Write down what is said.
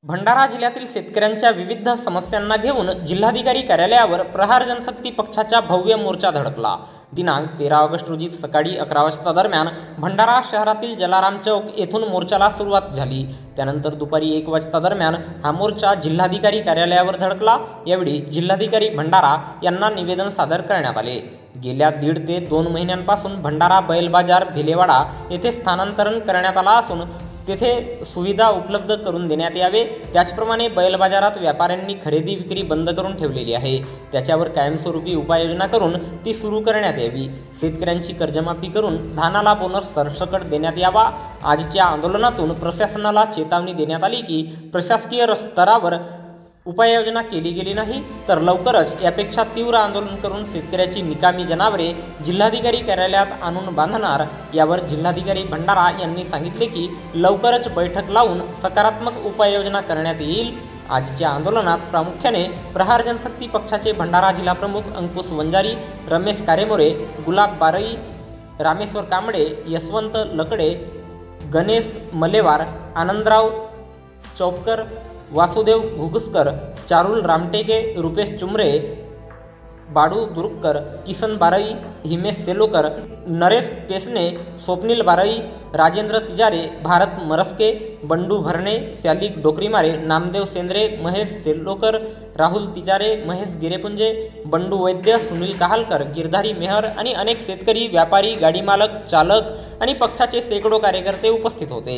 भंडारा जिल्ह्यातील शेतकऱ्यांच्या विविध समस्यांना घेऊन जिल्हाधिकारी कार्यालयावर प्रहार जनशक्ती पक्षाचा भव्य मोर्चा धडकला। दिनांक 13 ऑगस्ट रोजी सकाळी 11 वाजता दरम्यान भंडारा शहरातील जलाराम चौक येथून मोर्चाला सुरुवात झाली। त्यानंतर दुपारी 1 वाजता दरम्यान हा मोर्चा जिल्हाधिकारी कार्यालयावर धडकला। यावेळी जिल्हाधिकारी भंडारा यांना निवेदन सादर करण्यात आले। गेल्या 1.5 ते 2 महिन्यांपासून भंडारा बैल बाजार भिलेवाडा येथे स्थानांतरण करण्यात आला असून तेथे सुविधा उपलब्ध करून देण्यात यावे। त्याचप्रमाणे बैल बाजारात व्यापाऱ्यांनी खरेदी विक्री बंद करून ठेवलेली आहे, त्याच्यावर कायमस्वरूपी उपाययोजना करून ती सुरू करण्यात यावी। शेतकऱ्यांची कर्जमाफी करून धानाला बोनस सरसकट देण्यात यावा। आजच्या आंदोलनातून प्रशासनाला चेतावणी देण्यात आली की प्रशासकीय स्तरावर उपाययोजना केली गेली नाही तर लवकरच यापेक्षा तीव्र आंदोलन करून शेतकऱ्याची निकामी जनावरे जिल्हाधिकारी कार्यालयात आणून बांधणार। यावर जिल्हाधिकारी भंडारा यांनी सांगितले की लवकरच बैठक लावून सकारात्मक उपाययोजना करण्यात येईल। आजच्या आंदोलनात प्रामुख्याने प्रहार जनशक्ती पक्षाचे भंडारा जिल्हा प्रमुख अंकुश वंजारी, रमेश कारेमोरे, गुलाब बारई, रामेश्वर कांबळे, यशवंत लकडे, गणेश मलेवार, आनंदराव चौपकर, वासुदेव घुगुसकर, चारुल रामटेके, रुपेश चुमरे, बाडू दुरुक्कर, किसन बारई, हिमेश सेलोकर, नरेश पेसने, स्वप्नील बारई, राजेंद्र तिजारे, भारत मरस्के, बंडू भरणे, शालिक डोकरीमारे, नामदेव सेंद्रे, महेश सेलोकर, राहुल तिजारे, महेश गिरेपुंजे, बंडू वैद्य, सुनील कहालकर, गिरधारी मेहर आणि अनेक शेतकरी, व्यापारी, गाडी मालक, चालक आणि पक्षाचे शेकडो कार्यकर्ते उपस्थित होते।